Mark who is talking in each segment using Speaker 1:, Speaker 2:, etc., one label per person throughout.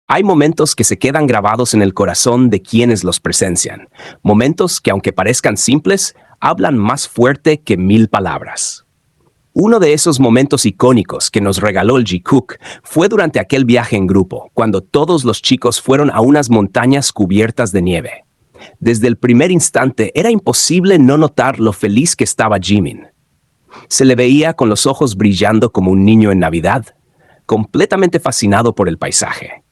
Speaker 1: Hay momentos que se quedan grabados en el corazón de quienes los presencian. Momentos que, aunque parezcan simples, hablan más fuerte que 1000 palabras. Uno de esos momentos icónicos que nos regaló el Ji-Kook fue durante aquel viaje en grupo, cuando todos los chicos fueron a unas montañas cubiertas de nieve. Desde el primer instante era imposible no notar lo feliz que estaba Jimin. Se le veía con los ojos brillando como un niño en Navidad, completamente fascinado por el paisaje.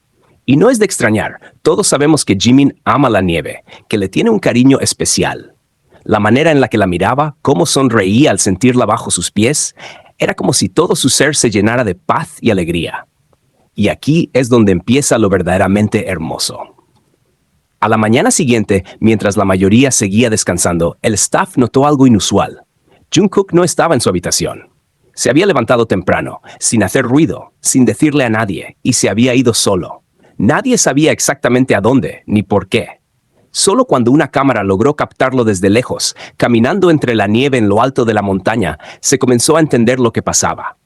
Speaker 1: Y no es de extrañar, todos sabemos que Jimin ama la nieve, que le tiene un cariño especial. La manera en la que la miraba, cómo sonreía al sentirla bajo sus pies, era como si todo su ser se llenara de paz y alegría. Y aquí es donde empieza lo verdaderamente hermoso. A la mañana siguiente, mientras la mayoría seguía descansando, el staff notó algo inusual. Jungkook no estaba en su habitación. Se había levantado temprano, sin hacer ruido, sin decirle a nadie, y se había ido solo. Nadie sabía exactamente a dónde ni por qué. Solo cuando una cámara logró captarlo desde lejos, caminando entre la nieve en lo alto de la montaña, se comenzó a entender lo que pasaba.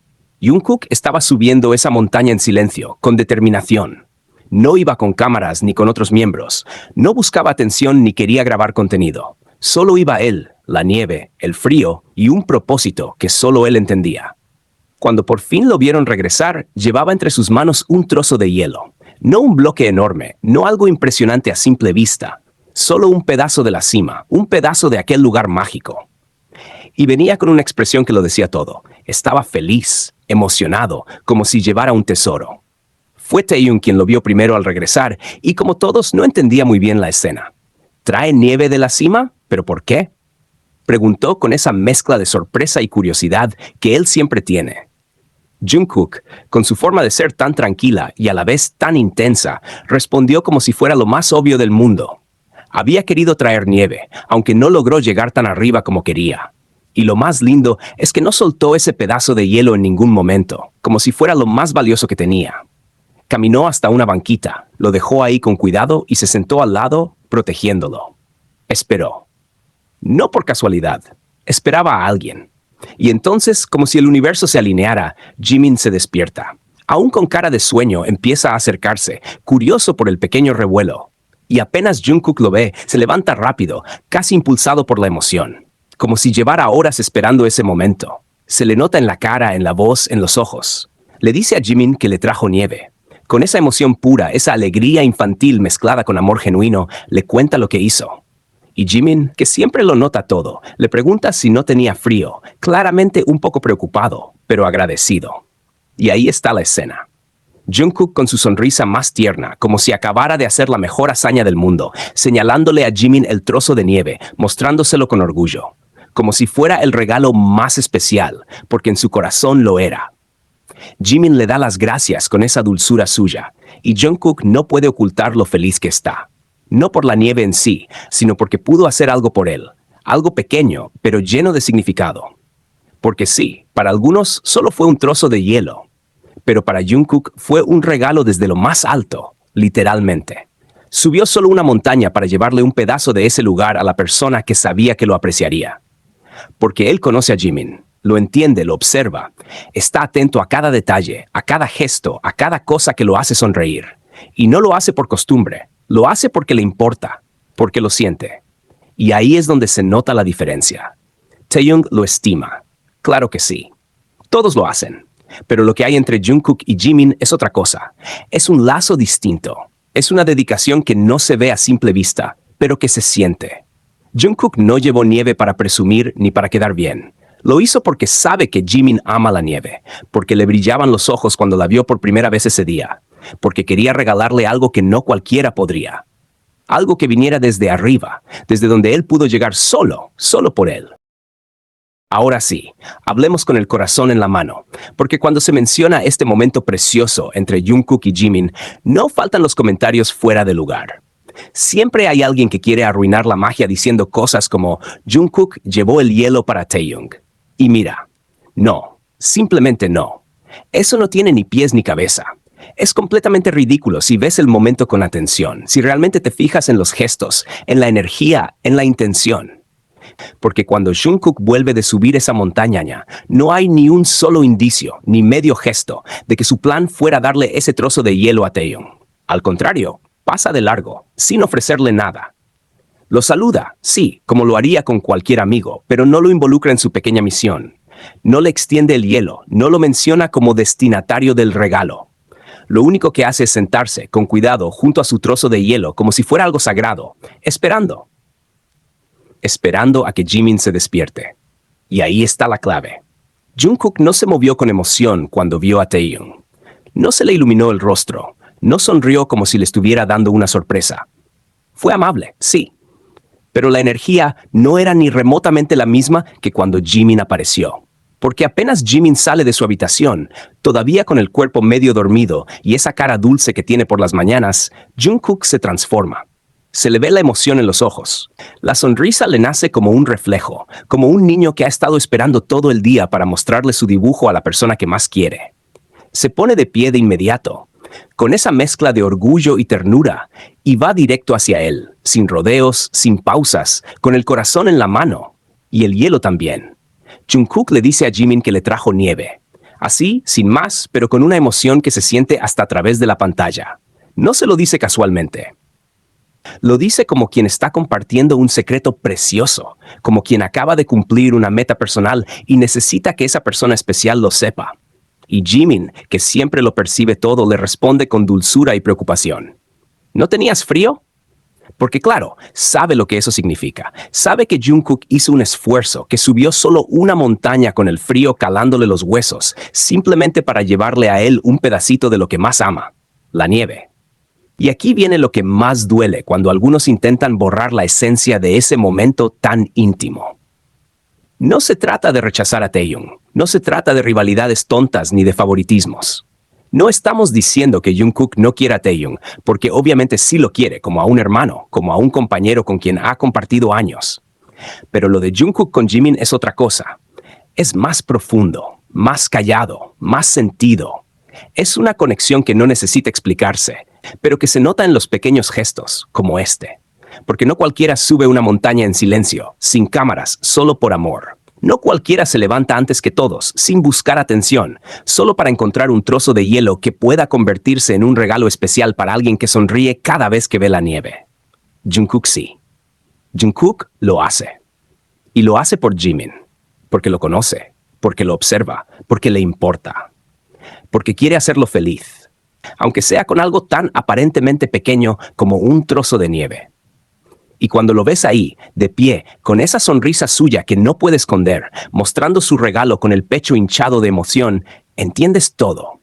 Speaker 1: Jungkook estaba subiendo esa montaña en silencio, con determinación. No iba con cámaras ni con otros miembros. No buscaba atención ni quería grabar contenido. Solo iba él, la nieve, el frío y un propósito que solo él entendía. Cuando por fin lo vieron regresar, llevaba entre sus manos un trozo de hielo. No un bloque enorme, no algo impresionante a simple vista. Solo un pedazo de la cima, un pedazo de aquel lugar mágico. Y venía con una expresión que lo decía todo. Estaba feliz, emocionado, como si llevara un tesoro. Fue Taeyong quien lo vio primero al regresar y como todos no entendía muy bien la escena. ¿Trae nieve de la cima? ¿Pero por qué? Preguntó con esa mezcla de sorpresa y curiosidad que él siempre tiene. Jungkook, con su forma de ser tan tranquila y a la vez tan intensa, respondió como si fuera lo más obvio del mundo. Había querido traer nieve, aunque no logró llegar tan arriba como quería. Y lo más lindo es que no soltó ese pedazo de hielo en ningún momento, como si fuera lo más valioso que tenía. Caminó hasta una banquita, lo dejó ahí con cuidado y se sentó al lado, protegiéndolo. Esperó. No por casualidad, esperaba a alguien. Y entonces, como si el universo se alineara, Jimin se despierta. Aún con cara de sueño, empieza a acercarse, curioso por el pequeño revuelo. Y apenas Jungkook lo ve, se levanta rápido, casi impulsado por la emoción. Como si llevara horas esperando ese momento. Se le nota en la cara, en la voz, en los ojos. Le dice a Jimin que le trajo nieve. Con esa emoción pura, esa alegría infantil mezclada con amor genuino, le cuenta lo que hizo. Y Jimin, que siempre lo nota todo, le pregunta si no tenía frío, claramente un poco preocupado, pero agradecido. Y ahí está la escena. Jungkook con su sonrisa más tierna, como si acabara de hacer la mejor hazaña del mundo, señalándole a Jimin el trozo de nieve, mostrándoselo con orgullo, como si fuera el regalo más especial, porque en su corazón lo era. Jimin le da las gracias con esa dulzura suya, y Jungkook no puede ocultar lo feliz que está. No por la nieve en sí, sino porque pudo hacer algo por él, algo pequeño, pero lleno de significado. Porque sí, para algunos solo fue un trozo de hielo, pero para Jungkook fue un regalo desde lo más alto, literalmente. Subió solo una montaña para llevarle un pedazo de ese lugar a la persona que sabía que lo apreciaría. Porque él conoce a Jimin, lo entiende, lo observa, está atento a cada detalle, a cada gesto, a cada cosa que lo hace sonreír. Y no lo hace por costumbre, lo hace porque le importa, porque lo siente. Y ahí es donde se nota la diferencia. Taeyong lo estima, claro que sí. Todos lo hacen. Pero lo que hay entre Jungkook y Jimin es otra cosa. Es un lazo distinto. Es una dedicación que no se ve a simple vista, pero que se siente. Jungkook no llevó nieve para presumir ni para quedar bien. Lo hizo porque sabe que Jimin ama la nieve, porque le brillaban los ojos cuando la vio por primera vez ese día, porque quería regalarle algo que no cualquiera podría. Algo que viniera desde arriba, desde donde él pudo llegar solo por él. Ahora sí, hablemos con el corazón en la mano, porque cuando se menciona este momento precioso entre Jungkook y Jimin, no faltan los comentarios fuera de lugar. Siempre hay alguien que quiere arruinar la magia diciendo cosas como Jungkook llevó el hielo para Taeyong. Y mira, no, simplemente no. Eso no tiene ni pies ni cabeza. Es completamente ridículo si ves el momento con atención, si realmente te fijas en los gestos, en la energía, en la intención. Porque cuando Jungkook vuelve de subir esa montaña, no hay ni un solo indicio, ni medio gesto, de que su plan fuera darle ese trozo de hielo a Taeyong. Al contrario, pasa de largo, sin ofrecerle nada. Lo saluda, sí, como lo haría con cualquier amigo, pero no lo involucra en su pequeña misión. No le extiende el hielo, no lo menciona como destinatario del regalo. Lo único que hace es sentarse, con cuidado, junto a su trozo de hielo, como si fuera algo sagrado, esperando. Esperando a que Jimin se despierte. Y ahí está la clave. Jungkook no se movió con emoción cuando vio a Taehyung. No se le iluminó el rostro, no sonrió como si le estuviera dando una sorpresa. Fue amable, sí, pero la energía no era ni remotamente la misma que cuando Jimin apareció. Porque apenas Jimin sale de su habitación, todavía con el cuerpo medio dormido y esa cara dulce que tiene por las mañanas, Jungkook se transforma. Se le ve la emoción en los ojos. La sonrisa le nace como un reflejo, como un niño que ha estado esperando todo el día para mostrarle su dibujo a la persona que más quiere. Se pone de pie de inmediato, con esa mezcla de orgullo y ternura, y va directo hacia él, sin rodeos, sin pausas, con el corazón en la mano, y el hielo también. Jungkook le dice a Jimin que le trajo nieve. Así, sin más, pero con una emoción que se siente hasta a través de la pantalla. No se lo dice casualmente. Lo dice como quien está compartiendo un secreto precioso, como quien acaba de cumplir una meta personal y necesita que esa persona especial lo sepa. Y Jimin, que siempre lo percibe todo, le responde con dulzura y preocupación. ¿No tenías frío? Porque claro, sabe lo que eso significa. Sabe que Jungkook hizo un esfuerzo, que subió solo una montaña con el frío calándole los huesos, simplemente para llevarle a él un pedacito de lo que más ama, la nieve. Y aquí viene lo que más duele cuando algunos intentan borrar la esencia de ese momento tan íntimo. No se trata de rechazar a Taehyung, no se trata de rivalidades tontas ni de favoritismos. No estamos diciendo que Jungkook no quiera a Taehyung, porque obviamente sí lo quiere, como a un hermano, como a un compañero con quien ha compartido años. Pero lo de Jungkook con Jimin es otra cosa. Es más profundo, más callado, más sentido. Es una conexión que no necesita explicarse, pero que se nota en los pequeños gestos, como este. Porque no cualquiera sube una montaña en silencio, sin cámaras, solo por amor. No cualquiera se levanta antes que todos, sin buscar atención, solo para encontrar un trozo de hielo que pueda convertirse en un regalo especial para alguien que sonríe cada vez que ve la nieve. Jungkook sí. Jungkook lo hace. Y lo hace por Jimin, porque lo conoce, porque lo observa, porque le importa. Porque quiere hacerlo feliz, aunque sea con algo tan aparentemente pequeño como un trozo de nieve. Y cuando lo ves ahí, de pie, con esa sonrisa suya que no puede esconder, mostrando su regalo con el pecho hinchado de emoción, entiendes todo.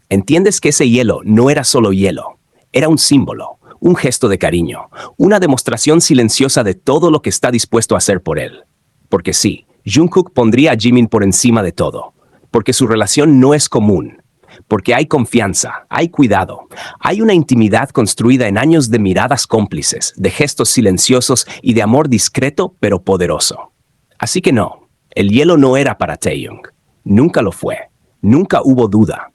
Speaker 1: Entiendes que ese hielo no era solo hielo, era un símbolo, un gesto de cariño, una demostración silenciosa de todo lo que está dispuesto a hacer por él. Porque sí, Jungkook pondría a Jimin por encima de todo, porque su relación no es común. Porque hay confianza, hay cuidado, hay una intimidad construida en años de miradas cómplices, de gestos silenciosos y de amor discreto pero poderoso. Así que no, el hielo no era para Taehyung. Nunca lo fue. Nunca hubo duda.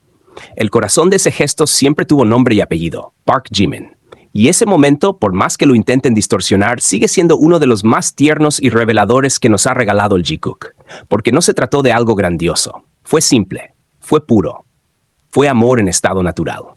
Speaker 1: El corazón de ese gesto siempre tuvo nombre y apellido, Park Jimin. Y ese momento, por más que lo intenten distorsionar, sigue siendo uno de los más tiernos y reveladores que nos ha regalado el Jikook. Porque no se trató de algo grandioso. Fue simple, fue puro. Fue amor en estado natural.